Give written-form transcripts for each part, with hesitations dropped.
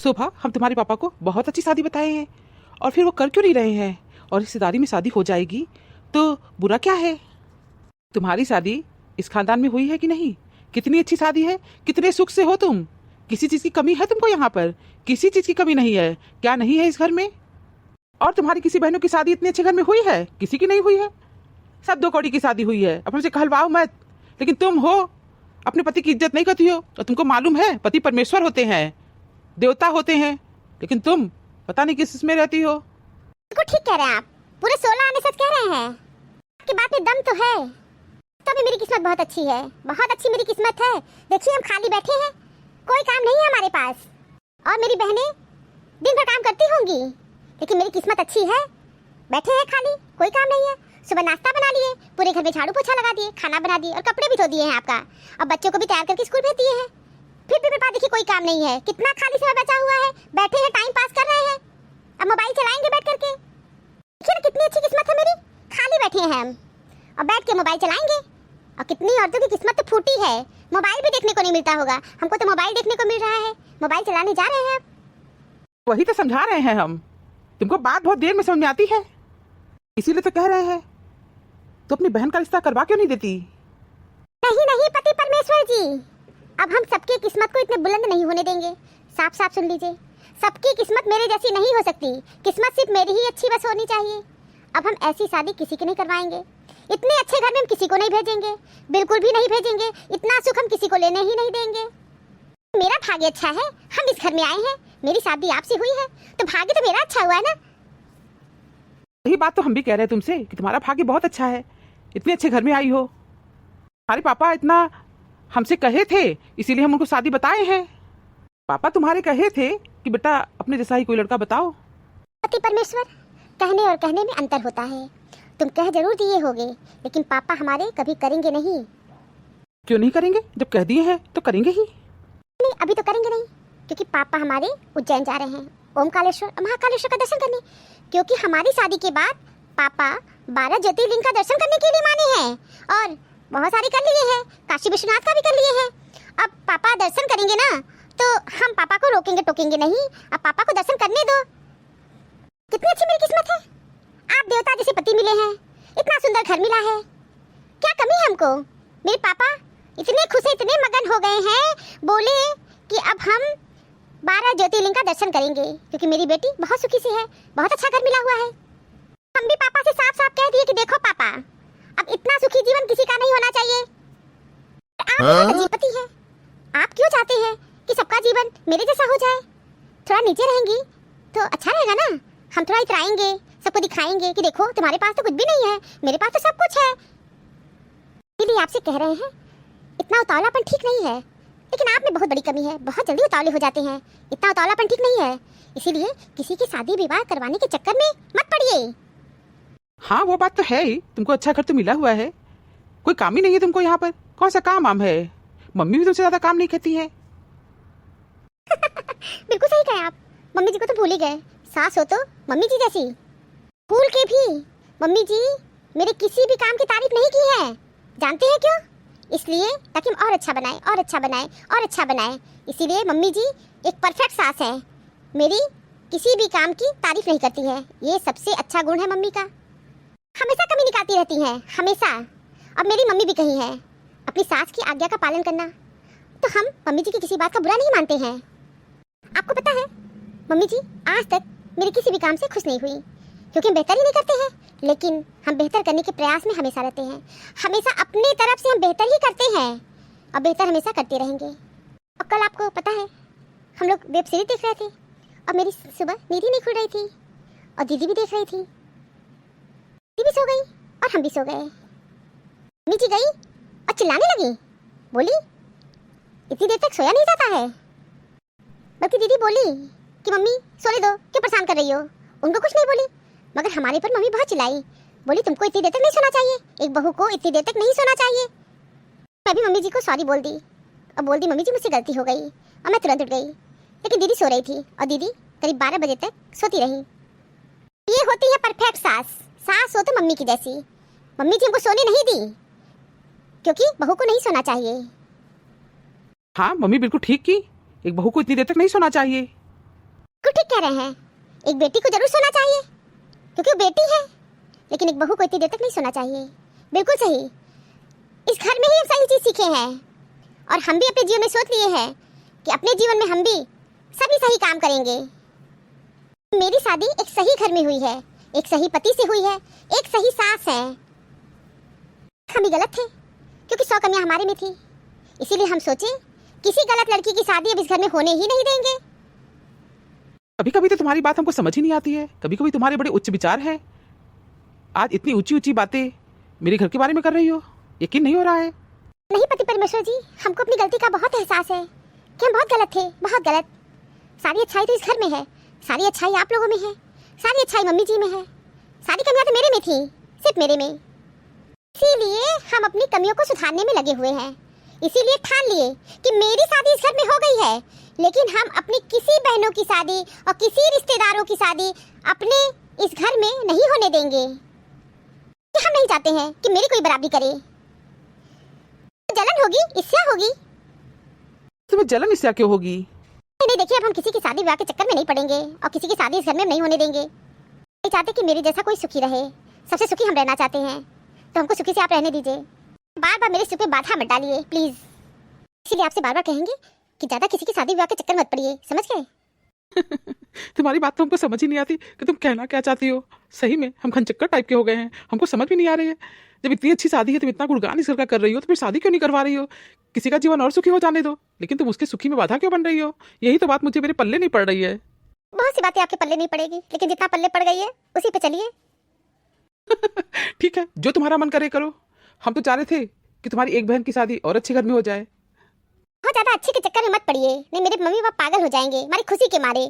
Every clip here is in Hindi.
शोभा, हम तुम्हारे पापा को बहुत अच्छी शादी बताए हैं और फिर वो कर क्यों नहीं रहे हैं? और रिश्तेदारी में शादी हो जाएगी तो बुरा क्या है? तुम्हारी शादी इस खानदान में हुई है कि नहीं? कितनी अच्छी शादी है, कितने सुख से हो तुम। किसी चीज की कमी है तुमको यहाँ पर? किसी चीज की कमी नहीं है। क्या नहीं है इस घर में? और तुम्हारी किसी बहनों की शादी इतने अच्छे घर में हुई है? किसी की नहीं हुई है। सब दो कौड़ी की शादी हुई है। अब हमसे कहलवाओ मत। लेकिन तुम हो अपने पति की इज्जत नहीं करती हो। और तुमको मालूम है पति परमेश्वर होते हैं, देवता होते हैं, लेकिन तुम पता नहीं किस इसमें रहती हो। बिल्कुल ठीक कह रहे हैं आप। पूरे 16 आने सच कह रहे हैं। आपकी बात में दम तो है। तो भी मेरी किस्मत बहुत अच्छी है, बहुत अच्छी मेरी किस्मत है। देखिए हम खाली बैठे हैं, कोई काम नहीं है हमारे पास। और मेरी बहनें दिन भर काम करती होंगी, लेकिन मेरी किस्मत अच्छी है। बैठे हैं खाली, कोई काम नहीं है। सुबह नाश्ता बना लिए, पूरे घर में झाड़ू पोछा लगा दिए, खाना बना दिए और कपड़े भी धो दिए हैं आपका। अब बच्चों को भी तैयार करके स्कूल भेज दिए हैं। फिर भी मेरे पास देखिए कोई काम नहीं है। कितना खाली समय बचा हुआ है, बैठे हैं टाइम पास कर रहे हैं। अब मोबाइल चलाएंगे बैठ करके। देखिए कितनी अच्छी किस्मत है मेरी, खाली बैठे हैं हम और बैठ के मोबाइल चलाएंगे। और कितनी औरतों की किस्मत तो फूटी है, मोबाइल भी देखने को नहीं मिलता होगा। हमको तो मोबाइल देखने को मिल रहा है, मोबाइल चलाने जा रहे हैं। वही तो समझा रहे हैं हम। तुमको बात बहुत देर में समझ में आती है, इसीलिए तो कह रहे हैं। तो अपनी बहन का रिश्ता करवा क्यों नहीं देती? नहीं नहीं पति परमेश्वर जी, अब हम सबकी किस्मत को इतने बुलंद नहीं होने देंगे। साफ साफ सुन लीजिए, सबकी किस्मत मेरे जैसी नहीं हो सकती। किस्मत सिर्फ मेरी ही अच्छी बस होनी चाहिए। अब हम ऐसी शादी किसी की नहीं करवाएंगे। इतने अच्छे घर में हम किसी को नहीं भेजेंगे, बिल्कुल भी नहीं भेजेंगे। इतना सुख हम किसी को लेने ही नहीं देंगे। मेरा भाग्य अच्छा है, हम इस घर में आए हैं। मेरी शादी आपसे हुई है तो भाग्य तो मेरा अच्छा हुआ है ना। यही बात तो हम भी कह रहे हैं तुमसे कि तुम्हारा भाग्य बहुत अच्छा है, इतने अच्छे घर में आई हो। हमारे पापा इतना हमसे कहे थे, इसीलिए हम उनको शादी बताए हैं। पापा तुम्हारे कहे थे कि बेटा अपने जैसा ही कोई लड़का बताओ। पति परमेश्वर, कहने और कहने में अंतर होता है। तुम कह जरूर दिए होगे, लेकिन पापा हमारे कभी करेंगे नहीं। क्यों नहीं करेंगे? जब कह दिए हैं तो करेंगे ही। नहीं, अभी तो करेंगे नहीं, क्योंकि पापा हमारे उज्जैन जा रहे हैं ओमकालेश्वर और महाकालेश्वर का दर्शन करने। क्योंकि हमारी शादी के बाद पापा 12 ज्योतिर्लिंग का दर्शन करने के लिए माने हैं और बहुत सारे कर लिए हैं, काशी विश्वनाथ का भी कर लिए हैं। अब पापा दर्शन करेंगे ना, तो हम पापा को रोकेंगे टोकेंगे नहीं। अब पापा को दर्शन करने दो। कितनी अच्छी मेरी किस्मत है, आप देवता जैसे पति मिले हैं, इतना सुंदर घर मिला है। क्या कमी है हमको? मेरे पापा इतने खुश, इतने मगन हो गए हैं, बोले कि अब हम 12 ज्योतिर्लिंग का दर्शन करेंगे, क्योंकि मेरी बेटी बहुत सुखी सी है, बहुत अच्छा घर मिला हुआ है। हम भी पापा से साफ साफ कह दिए कि देखो पापा, अब इतना सुखी जीवन किसी का नहीं होना चाहिए। आप अजीब पति हैं, आप क्यों चाहते हैं कि सबका जीवन मेरे जैसा हो जाए? थोड़ा नीचे रहेंगी तो अच्छा रहेगा ना। हम थोड़ा इतराएंगे, सबको दिखाएंगे कि देखो तुम्हारे पास तो कुछ भी नहीं है, मेरे पास तो सब कुछ है। इसलिए आपसे कह रहे हैं, इतना उतावलापन ठीक नहीं है। लेकिन आप में बहुत बड़ी कमी है, बहुत जल्दी उतावले हो जाते हैं। इतना उतावलापन ठीक नहीं है, इसीलिए किसी की शादी विवाह करवाने के चक्कर में मत पड़िए। हाँ वो बात तो है ही, तुमको अच्छा घर तो मिला हुआ है, कोई काम ही नहीं है तुमको यहाँ पर। कौन सा काम आम है? मम्मी भी तुमसे ज्यादा काम नहीं कहती है। बिल्कुल सही कहे आप, मम्मी जी को तो भूल ही गए। सास हो तो मम्मी जी जैसी। भूल के भी मम्मी जी मेरे किसी भी काम की तारीफ नहीं की है। जानते हैं क्यों? इसलिए ताकि हम और अच्छा बनाए और अच्छा बनाए और अच्छा बनाए। इसीलिए मम्मी जी एक परफेक्ट सास है, मेरी किसी भी काम की तारीफ नहीं करती है। ये सबसे अच्छा गुण है मम्मी का। हमेशा कमी निकालती रहती हैं, हमेशा। अब मेरी मम्मी भी कही है अपनी सास की आज्ञा का पालन करना, तो हम मम्मी जी की किसी बात का बुरा नहीं मानते हैं। आपको पता है मम्मी जी आज तक मेरे किसी भी काम से खुश नहीं हुई, क्योंकि हम बेहतर ही नहीं करते हैं। लेकिन हम बेहतर करने के प्रयास में हमेशा रहते हैं, हमेशा अपनी तरफ से हम बेहतर ही करते हैं और बेहतर हमेशा करते रहेंगे। और कल आपको पता है हम लोग वेब सीरीज देख रहे थे और मेरी सुबह नींद ही नहीं खुल रही थी और दीदी भी देख रही थी। दीदी भी सो गई और हम भी सो गए। मम्मी जी गई और चिल्लाने लगी, बोली इतनी देर तक सोया नहीं जाता है। बल्कि दीदी बोली कि मम्मी सोने दो, क्यों परेशान कर रही हो। उनको कुछ नहीं बोली, मगर हमारे पर मम्मी बहुत चिल्लाई, बोली तुमको इतनी देर तक नहीं सोना चाहिए, एक बहू को इतनी देर तक नहीं सोना चाहिए। मैं भी मम्मी जी को सॉरी बोल दी और बोल दी मम्मी जी मुझसे गलती हो गई और मैं तुरंत उठ गई। लेकिन दीदी सो रही थी और दीदी करीब 12 बजे तक सोती रही। ये होती है परफेक्ट सास। सास हो तो मम्मी की जैसी। मम्मी जी हमको सोने नहीं दी, क्योंकि बहू को नहीं सोना चाहिए। हाँ मम्मी बिल्कुल ठीक की, एक बहू को इतनी देर तक नहीं सोना चाहिए। कुछ ठीक कह रहे हैं, एक बेटी को जरूर सोना चाहिए क्योंकि वो बेटी है, लेकिन एक बहू को इतनी देर तक नहीं सोना चाहिए। बिल्कुल सही, इस घर में ही हम सही चीज सीखे हैं और हम भी अपने जीवन में सोच लिए हैं कि अपने जीवन में हम भी सभी सही काम करेंगे। मेरी शादी एक सही घर में हुई है, एक सही पति से हुई है, एक सही सास है। हम भी गलत थे क्योंकि 100 कमियां हमारे में थी, इसीलिए हम सोचे किसी गलत लड़की की शादी अब इस घर में होने ही नहीं देंगे। कभी कभी तो तुम्हारी बात हमको समझ ही नहीं आती है, कभी कभी तुम्हारे बड़े उच्च विचार हैं। आज इतनी ऊंची ऊंची बातें मेरे घर के बारे में कर रही हो, यकीन नहीं हो रहा है। नहीं पति परमेश्वर जी, हमको अपनी गलती का बहुत एहसास है कि हम बहुत गलत थे, बहुत गलत। सारी अच्छाई तो इस घर में है, सारी अच्छाई आप लोगों में है, सारी अच्छाई मम्मी जी में है, सारी कमियां तो मेरे में थी, सिर्फ मेरे में। इसीलिए हम अपनी कमियों को सुधारने में लगे हुए हैं। इसीलिए ठान लिए कि मेरी शादी इस घर में हो गई है, लेकिन हम अपनी किसी बहनों की शादी और किसी रिश्तेदारों की शादी अपने इस घर में नहीं होने देंगे। हम नहीं चाहते हैं कि मेरी कोई बराबरी करे। जलन होगी, ईर्ष्या होगी। तुम्हें जलन इससे क्यों होगी? नहीं देखिए, अब हम किसी की शादी विवाह के चक्कर में नहीं पड़ेंगे और किसी की शादी इस घर में नहीं होने देंगे। नहीं चाहते कि मेरे जैसा कोई सुखी रहे, सबसे सुखी हम रहना चाहते हैं, तो हमको सुखी से आप रहने दीजिए। बार बार मेरे सुख में बाधा मत डालिए प्लीज। इसलिए आपसे बार बार कहेंगे कि ज्यादा किसी की शादी विवाह के चक्कर मत पड़िए, समझ गए? तुम्हारी बात तो हमको समझ ही नहीं आती कि तुम कहना क्या चाहती हो। सही में हम खनचक्कर टाइप के हो गए हैं, हमको समझ भी नहीं आ रही है। जब इतनी अच्छी शादी है, तुम इतना गुणगान इस घर का कर रही हो, तो फिर शादी क्यों नहीं करवा रही हो? किसी का जीवन और सुखी हो जाने दो, लेकिन तुम उसके सुखी में बाधा क्यों बन रही हो? यही तो बात मुझे मेरे पल्ले नहीं पड़ रही है। बहुत सी बातें आपके पल्ले नहीं पड़ेगी, लेकिन जितना पल्ले पड़ गई है उसी पे चलिए। ठीक है, जो तुम्हारा मन करे करो। हम तो चाह रहे थे कि तुम्हारी एक बहन की शादी और अच्छे घर में हो जाए। बहुत ज्यादा अच्छे के चक्कर में मत पड़िए, नहीं मेरे मम्मी पापा पागल हो जाएंगे हमारी खुशी के मारे।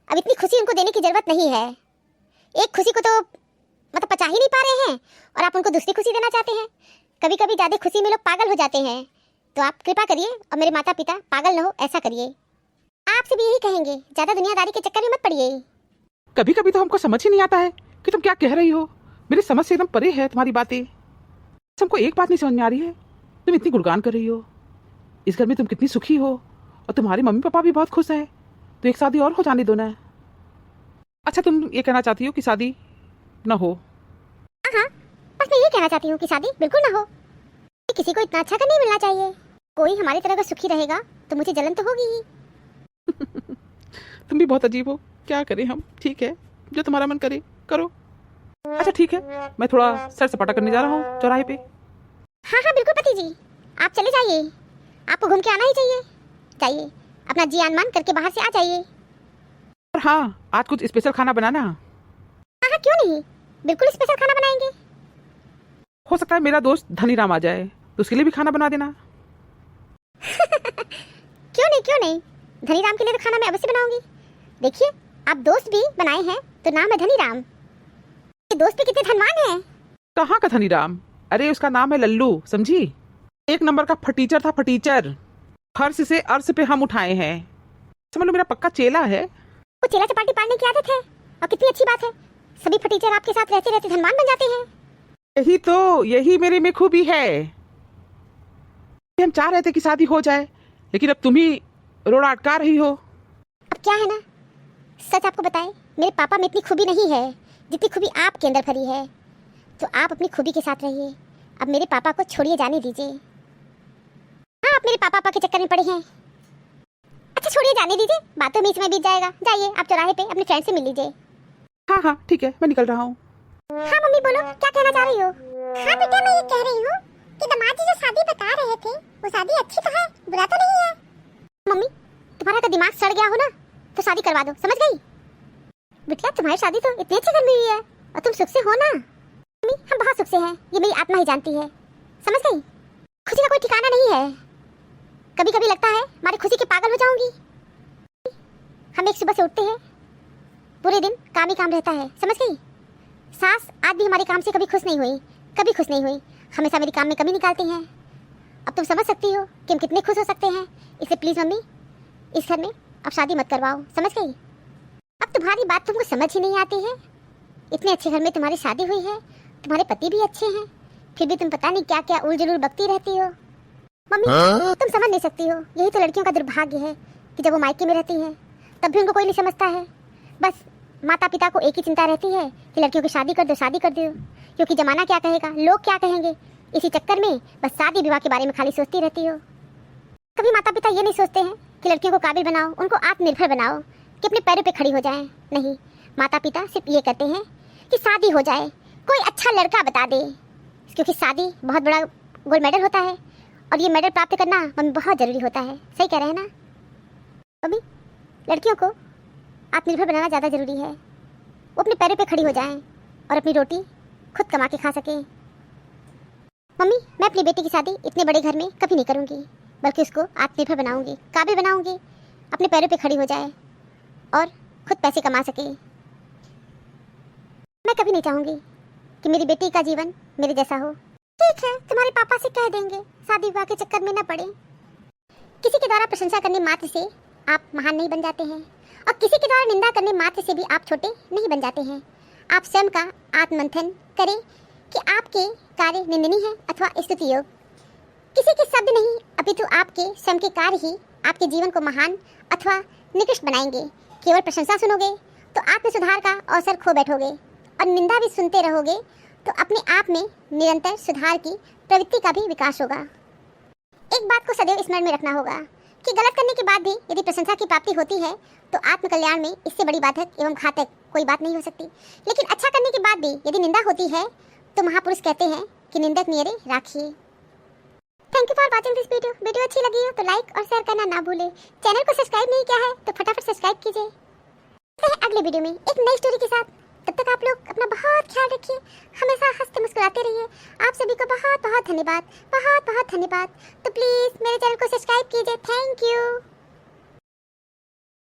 अब इतनी खुशी उनको देने की जरूरत नहीं है। एक खुशी को तो मतलब पचा ही नहीं पा रहे हैं और आप उनको दूसरी खुशी देना चाहते हैं। कभी कभी ज्यादा खुशी में लोग पागल हो जाते हैं, तो आप कृपा करिए और मेरे माता पिता पागल न हो, ऐसा करिए। आपसे भी यही कहेंगे, ज्यादा दुनियादारी के चक्कर में मत पड़िए। कभी कभी तो हमको समझ ही नहीं आता है कि तुम क्या कह रही हो। मेरी समझ से एकदम परे है तुम्हारी बातें। हमको एक बात नहीं समझ में आ रही है, तुम इतनी गुणगान कर रही हो, इस घर में तुम कितनी सुखी हो और तुम्हारे मम्मी पापा भी बहुत खुश हैं, तो एक शादी और हो जाने दो ना। अच्छा, तुम ये कहना चाहती हो कि शादी न हो? हाँ, बस मैं ये कहना चाहती हूँ कि शादी बिल्कुल ना हो। किसी को इतना अच्छा कर नहीं मिलना चाहिए। कोई हमारी तरह का सुखी रहेगा तो मुझे जलन तो होगी ही। तुम भी बहुत अजीब हो, क्या करें हम। ठीक है, जो तुम्हारा मन करे करो। अच्छा ठीक है, मैं थोड़ा सैर सपाटा करने जा रहा हूँ चौराहे पे। हाँ हाँ बिल्कुल पति जी, आप चले जाइए, आपको घूम के आना ही चाहिए। जाइए, अपना जी आन मान करके बाहर से आ जाइए। और हाँ, आज कुछ स्पेशल खाना बनाना। हाँ हाँ क्यों नहीं, बिल्कुल स्पेशल खाना बनाएंगे। हो सकता है मेरा दोस्त धनीराम आ जाए, तो उसके लिए भी खाना बना देना। क्यों नहीं, धनीराम के लिए तो खाना मैं अवश्य बनाऊंगी। देखिए, आप दोस्त भी बनाए हैं तो नाम है धनीराम। ये दोस्त भी कितने धनवान हैं। कहाँ का धनीराम? अरे उसका नाम है लल्लू, समझी? एक नंबर का फटीचर था, फटीचर। फर्श से अर्श पे हम उठाए हैं, समझ लो मेरा पक्का चेला है। वो चेला चपाटी पालने की आदत है और कितनी अच्छी बात है, सभी फटीचर आपके साथ रहते रहते धनवान बन जाते हैं। यही मेरे में खूबी है। हम चाह रहे थे कि शादी हो जाए, लेकिन अब तुम ही रोड़ा अटका रही हो। अब क्या है ना, सच आपको बताएं, मेरे पापा में इतनी खूबी नहीं है जितनी खूबी आपके अंदर भरी है। तो आप अपनी खूबी के साथ रहिए, अब मेरे पापा को छोड़िए, जाने दीजिए। हाँ, आप मेरे पापा के चक्कर में पड़े हैं। अच्छा छोड़िए, जाने दीजिए, बातों में समय बीत जाएगा। जाइए, आप चौराहे पे अपने फ्रेंड से मिल लीजिए। हाँ हाँ ठीक है, मैं निकल रहा हूँ। हाँ मम्मी बोलो, क्या कहना चाह रही हो? हाँ बेटा, मैं ये कह रही हूँ कि दामाद जी जो शादी बता रहे थे वो शादी अच्छी तो है, बुरा तो नहीं है। मम्मी, तुम्हारा का दिमाग सड़ गया हो ना, तो शादी करवा दो, समझ गई? बिटिया, तुम्हारी शादी तो इतने अच्छे घर में हुई है और तुम सुख से हो ना। मम्मी, हम बहुत सुख से हैं, ये मेरी आत्मा ही जानती है, समझ गई? खुशी का कोई ठिकाना नहीं है। कभी कभी लगता है हमारी खुशी के पागल हो जाऊंगी। हम एक सुबह से उठते हैं, पूरे दिन काम ही काम रहता है, समझ गई? सास आज भी हमारे काम से कभी खुश नहीं हुई, कभी खुश नहीं हुई, हमेशा मेरे काम में कमी निकालती हैं। अब तुम समझ सकती हो कि हम कितने खुश हो सकते हैं। इसलिए प्लीज़ मम्मी, इस घर में अब शादी मत करवाओ, समझ गई? अब तुम्हारी बात तुमको समझ ही नहीं आती है। इतने अच्छे घर में तुम्हारी शादी हुई है, तुम्हारे पति भी अच्छे हैं, फिर भी तुम पता नहीं क्या क्या उलझुल बकती रहती हो। मम्मी तुम समझ नहीं सकती हो, यही तो लड़कियों का दुर्भाग्य है कि जब वो मायके में रहती हैं तब भी उनको कोई नहीं समझता है। बस माता पिता को एक ही चिंता रहती है कि लड़कियों की शादी कर दो, शादी कर दो, क्योंकि जमाना क्या कहेगा, लोग क्या कहेंगे। इसी चक्कर में बस शादी विवाह के बारे में खाली सोचती रहती हो। कभी माता पिता ये नहीं सोचते हैं कि लड़कियों को काबिल बनाओ, उनको आत्मनिर्भर बनाओ, कि अपने पैरों पे खड़ी हो जाएं। नहीं, माता पिता सिर्फ ये कहते हैं कि शादी हो जाए, कोई अच्छा लड़का बता दे, क्योंकि शादी बहुत बड़ा गोल्ड मेडल होता है और ये मेडल प्राप्त करना मम्मी बहुत ज़रूरी होता है। सही कह रहे हैं ना मम्मी? लड़कियों को आत्मनिर्भर बनाना ज़्यादा ज़रूरी है। वो अपने पैरों पे खड़ी हो जाएं और अपनी रोटी खुद कमा के खा सकें। मम्मी, मैं अपनी बेटी की शादी इतने बड़े घर में कभी नहीं करूँगी, बल्कि उसको आत्मनिर्भर बनाऊँगी, काबिल बनाऊँगी, अपने पैरों पे खड़ी हो जाए और खुद पैसे कमा सके। मैं कभी नहीं चाहूँगी कि मेरी बेटी का जीवन मेरे जैसा हो। ठीक है, तुम्हारे पापा से कह देंगे शादी विवाह के चक्कर में न पड़े। किसी के द्वारा प्रशंसा करने मात्र से आप महान नहीं बन जाते हैं और किसी के द्वारा निंदा करने मात्र से भी आप छोटे नहीं बन जाते हैं। आप स्वयं का आत्ममंथन करें कि आपके कार्य निंदनीय है अथवा स्तुति योग्य। किसी के शब्द नहीं, अपितु आपके स्वयं के कार्य ही आपके जीवन को महान अथवा निकृष्ट बनाएंगे। केवल प्रशंसा सुनोगे तो आत्म सुधार का अवसर खो बैठोगे और निंदा भी सुनते रहोगे तो अपने आप में निरंतर सुधार की प्रवृत्ति का भी विकास होगा। एक बात को सदैव स्मरण में रखना होगा कि गलत करने के बाद भी यदि प्रशंसा की प्राप्ति होती है तो आत्म कल्याण में इससे बड़ी बाधक एवं घातक कोई बात नहीं हो सकती। लेकिन अच्छा करने के बाद भी यदि निंदा होती है तो महापुरुष कहते हैं कि निंदक नियरे राखिए। Thank you for watching this video. Video अच्छी लगी हो तो लाइक और शेयर करना ना भूलें। चैनल को सब्सक्राइब नहीं किया है तो फटाफट सब्सक्राइब कीजिए। मिलते हैं अगले वीडियो में एक नई स्टोरी के साथ। तब तक आप लोग अपना बहुत ख्याल रखिए, हमेशा हंसते मुस्कुराते रहिए। आप सभी को बहुत बहुत धन्यवाद, बहुत बहुत धन्यवाद। तो प्लीज़ मेरे चैनल को सब्सक्राइब कीजिए। Thank you.